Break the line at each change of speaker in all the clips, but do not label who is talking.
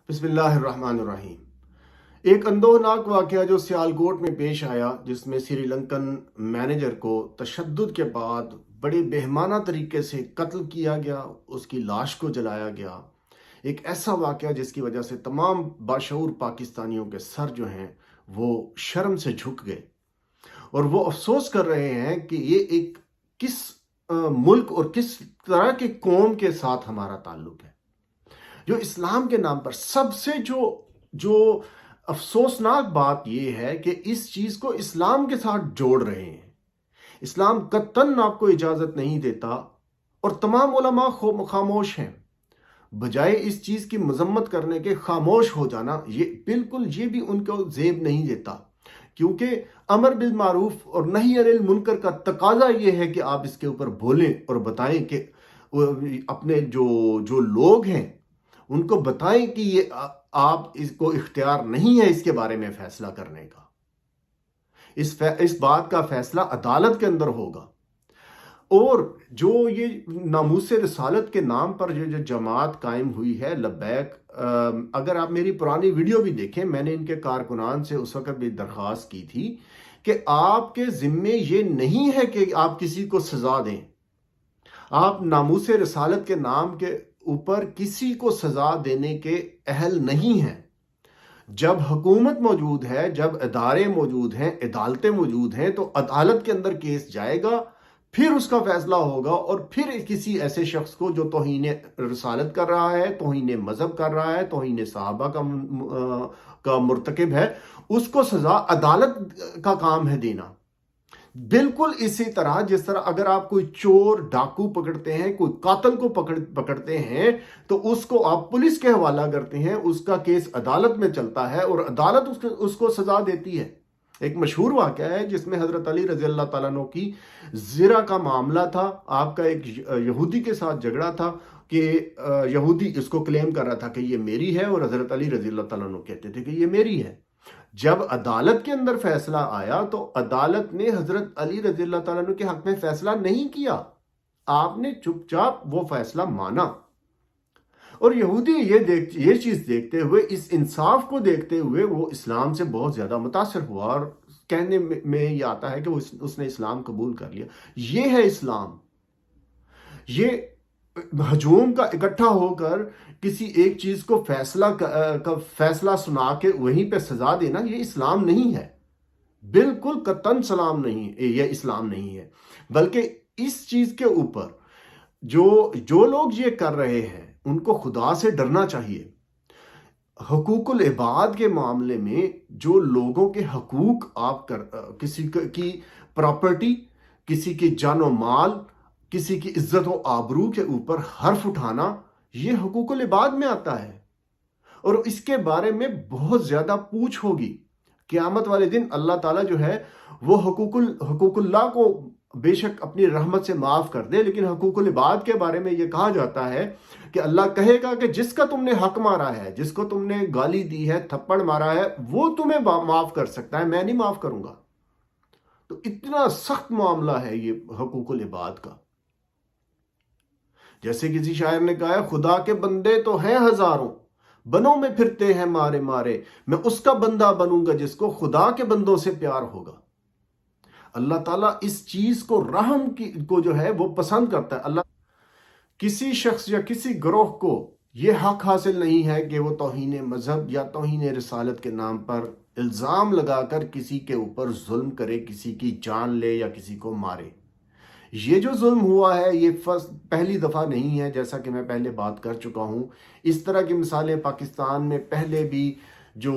بسم اللہ الرحمن الرحیم۔ ایک اندوہناک واقعہ جو سیالکوٹ میں پیش آیا، جس میں سری لنکن مینیجر کو تشدد کے بعد بڑے بہیمانہ طریقے سے قتل کیا گیا، اس کی لاش کو جلایا گیا۔ ایک ایسا واقعہ جس کی وجہ سے تمام باشعور پاکستانیوں کے سر جو ہیں وہ شرم سے جھک گئے، اور وہ افسوس کر رہے ہیں کہ یہ ایک کس ملک اور کس طرح کے قوم کے ساتھ ہمارا تعلق ہے، جو اسلام کے نام پر سب سے جو افسوسناک بات یہ ہے کہ اس چیز کو اسلام کے ساتھ جوڑ رہے ہیں۔ اسلام قطعاً آپ کو اجازت نہیں دیتا، اور تمام علماء خاموش ہیں۔ بجائے اس چیز کی مذمت کرنے کے خاموش ہو جانا، یہ بھی ان کو زیب نہیں دیتا، کیونکہ امر بالمعروف اور نہی عن المنکر کا تقاضا یہ ہے کہ آپ اس کے اوپر بولیں اور بتائیں کہ اپنے جو لوگ ہیں ان کو بتائیں کہ یہ آپ اس کو اختیار نہیں ہے اس کے بارے میں فیصلہ کرنے کا۔ اس بات کا فیصلہ عدالت کے اندر ہوگا۔ اور جو یہ ناموس رسالت کے نام پر جو جماعت قائم ہوئی ہے لبیک، اگر آپ میری پرانی ویڈیو بھی دیکھیں، میں نے ان کے کارکنان سے اس وقت بھی درخواست کی تھی کہ آپ کے ذمے یہ نہیں ہے کہ آپ کسی کو سزا دیں۔ آپ ناموس رسالت کے نام کے اوپر کسی کو سزا دینے کے اہل نہیں ہیں۔ جب حکومت موجود ہے، جب ادارے موجود ہیں، عدالتیں موجود ہیں، تو عدالت کے اندر کیس جائے گا، پھر اس کا فیصلہ ہوگا، اور پھر کسی ایسے شخص کو جو توہین رسالت کر رہا ہے، توہین مذہب کر رہا ہے، توہین صحابہ کا مرتکب ہے، اس کو سزا عدالت کا کام ہے دینا۔ بالکل اسی طرح جس طرح اگر آپ کوئی چور ڈاکو پکڑتے ہیں، کوئی قاتل کو پکڑتے ہیں، تو اس کو آپ پولیس کے حوالہ کرتے ہیں، اس کا کیس عدالت میں چلتا ہے اور عدالت اس کو سزا دیتی ہے۔ ایک مشہور واقعہ ہے جس میں حضرت علی رضی اللہ تعالیٰ عنہ کی زرہ کا معاملہ تھا۔ آپ کا ایک یہودی کے ساتھ جھگڑا تھا کہ یہودی اس کو کلیم کر رہا تھا کہ یہ میری ہے، اور حضرت علی رضی اللہ تعالیٰ عنہ کہتے تھے کہ یہ میری ہے۔ جب عدالت کے اندر فیصلہ آیا تو عدالت نے حضرت علی رضی اللہ تعالیٰ عنہ کے حق میں فیصلہ نہیں کیا، آپ نے چپ چاپ وہ فیصلہ مانا۔ اور یہودی یہ چیز دیکھتے ہوئے، اس انصاف کو دیکھتے ہوئے، وہ اسلام سے بہت زیادہ متاثر ہوا، اور کہنے میں یہ آتا ہے کہ اس نے اسلام قبول کر لیا۔ یہ ہے اسلام۔ یہ ہجوم کا اکٹھا ہو کر کسی ایک چیز کو فیصلہ سنا کے وہیں پہ سزا دینا، یہ اسلام نہیں ہے، بالکل قطعاً سلام نہیں، یہ اسلام نہیں ہے۔ بلکہ اس چیز کے اوپر جو لوگ یہ کر رہے ہیں ان کو خدا سے ڈرنا چاہیے۔ حقوق العباد کے معاملے میں جو لوگوں کے حقوق کسی کی پراپرٹی، کسی کی جان و مال، کسی کی عزت و آبرو کے اوپر حرف اٹھانا، یہ حقوق العباد میں آتا ہے، اور اس کے بارے میں بہت زیادہ پوچھ ہوگی۔ قیامت والے دن اللہ تعالیٰ جو ہے وہ حقوق اللہ کو بے شک اپنی رحمت سے معاف کر دے، لیکن حقوق العباد کے بارے میں یہ کہا جاتا ہے کہ اللہ کہے گا کہ جس کا تم نے حق مارا ہے، جس کو تم نے گالی دی ہے، تھپڑ مارا ہے، وہ تمہیں معاف کر سکتا ہے، میں نہیں معاف کروں گا۔ تو اتنا سخت معاملہ ہے یہ حقوق العباد کا۔ جیسے کسی شاعر نے کہا ہے، خدا کے بندے تو ہیں ہزاروں، بنوں میں پھرتے ہیں مارے مارے، میں اس کا بندہ بنوں گا جس کو خدا کے بندوں سے پیار ہوگا۔ اللہ تعالیٰ اس چیز کو، رحم کو جو ہے وہ پسند کرتا ہے۔ اللہ کسی شخص یا کسی گروہ کو یہ حق حاصل نہیں ہے کہ وہ توہین مذہب یا توہین رسالت کے نام پر الزام لگا کر کسی کے اوپر ظلم کرے، کسی کی جان لے یا کسی کو مارے۔ یہ جو ظلم ہوا ہے یہ پہلی دفعہ نہیں ہے، جیسا کہ میں پہلے بات کر چکا ہوں۔ اس طرح کی مثالیں پاکستان میں پہلے بھی جو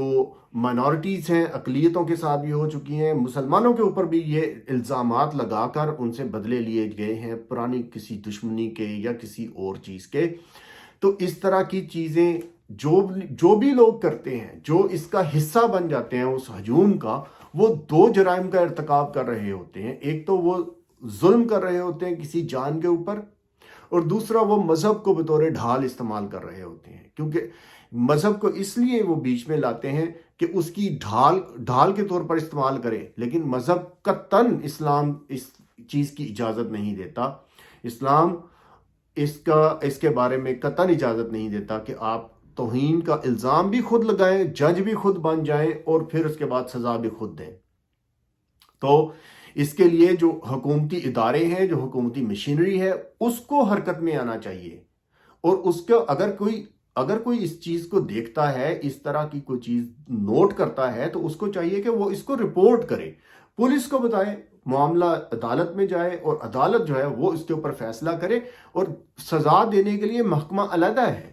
مائنورٹیز ہیں، اقلیتوں کے ساتھ بھی ہو چکی ہیں، مسلمانوں کے اوپر بھی یہ الزامات لگا کر ان سے بدلے لیے گئے ہیں، پرانی کسی دشمنی کے یا کسی اور چیز کے۔ تو اس طرح کی چیزیں جو بھی لوگ کرتے ہیں، جو اس کا حصہ بن جاتے ہیں اس ہجوم کا، وہ دو جرائم کا ارتکاب کر رہے ہوتے ہیں۔ ایک تو وہ ظلم کر رہے ہوتے ہیں کسی جان کے اوپر، اور دوسرا وہ مذہب کو بطور ڈھال استعمال کر رہے ہوتے ہیں، کیونکہ مذہب کو اس لیے وہ بیچ میں لاتے ہیں کہ اس کی ڈھال کے طور پر استعمال کریں، لیکن مذہب قطعاً اسلام اس چیز کی اجازت نہیں دیتا۔ اسلام اس کے بارے میں قطعاً اجازت نہیں دیتا کہ آپ توہین کا الزام بھی خود لگائیں، جج بھی خود بن جائیں اور پھر اس کے بعد سزا بھی خود دیں۔ تو اس کے لیے جو حکومتی ادارے ہیں، جو حکومتی مشینری ہے، اس کو حرکت میں آنا چاہیے، اور اس کو اگر کوئی اس چیز کو دیکھتا ہے، اس طرح کی کوئی چیز نوٹ کرتا ہے، تو اس کو چاہیے کہ وہ اس کو رپورٹ کرے، پولیس کو بتائے، معاملہ عدالت میں جائے اور عدالت جو ہے وہ اس کے اوپر فیصلہ کرے، اور سزا دینے کے لیے محکمہ علیحدہ ہے۔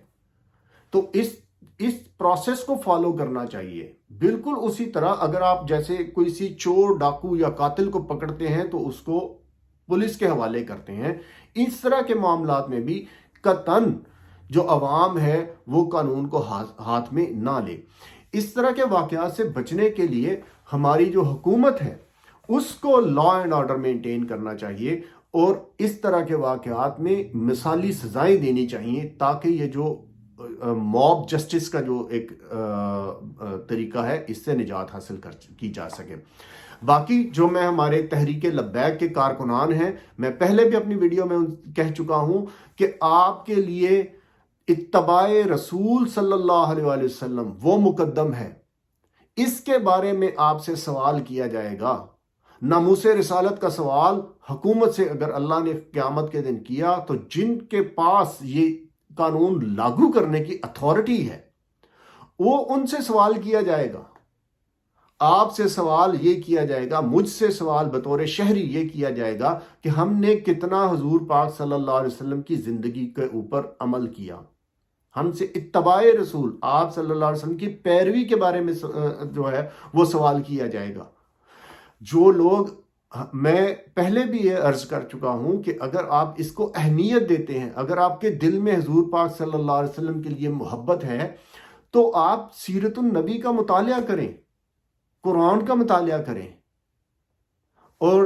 تو اس پروسیس کو فالو کرنا چاہیے۔ بالکل اسی طرح اگر آپ جیسے کوئی سی چور، ڈاکو یا قاتل کو پکڑتے ہیں تو اس کو پولیس کے حوالے کرتے ہیں، اس طرح کے معاملات میں بھی قطعاً جو عوام ہے وہ قانون کو ہاتھ میں نہ لے۔ اس طرح کے واقعات سے بچنے کے لیے ہماری جو حکومت ہے اس کو لا اینڈ آرڈر مینٹین کرنا چاہیے، اور اس طرح کے واقعات میں مثالی سزائیں دینی چاہیے، تاکہ یہ جو موب جسٹس کا جو ایک طریقہ ہے اس سے نجات حاصل کی جا سکے۔ باقی جو میں ہمارے تحریک لبیک کے کارکنان ہیں، میں پہلے بھی اپنی ویڈیو میں کہہ چکا ہوں کہ آپ کے لیے اتباع رسول صلی اللہ علیہ وآلہ وسلم وہ مقدم ہے۔ اس کے بارے میں آپ سے سوال کیا جائے گا، ناموس رسالت کا سوال حکومت سے اگر اللہ نے قیامت کے دن کیا، تو جن کے پاس یہ قانون لاگو کرنے کی اتھارٹی ہے وہ ان سے سوال کیا جائے گا۔ آپ سے سوال یہ کیا جائے گا، مجھ سے سوال بطور شہری یہ کیا جائے گا کہ ہم نے کتنا حضور پاک صلی اللہ علیہ وسلم کی زندگی کے اوپر عمل کیا۔ ہم سے اتباع رسول، آپ صلی اللہ علیہ وسلم کی پیروی کے بارے میں جو ہے وہ سوال کیا جائے گا۔ جو لوگ، میں پہلے بھی یہ عرض کر چکا ہوں کہ اگر آپ اس کو اہمیت دیتے ہیں، اگر آپ کے دل میں حضور پاک صلی اللہ علیہ وسلم کے لیے محبت ہے، تو آپ سیرت النبی کا مطالعہ کریں، قرآن کا مطالعہ کریں، اور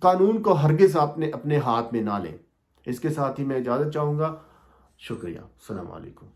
قانون کو ہرگز اپنے ہاتھ میں نہ لیں۔ اس کے ساتھ ہی میں اجازت چاہوں گا۔ شکریہ۔ السلام علیکم۔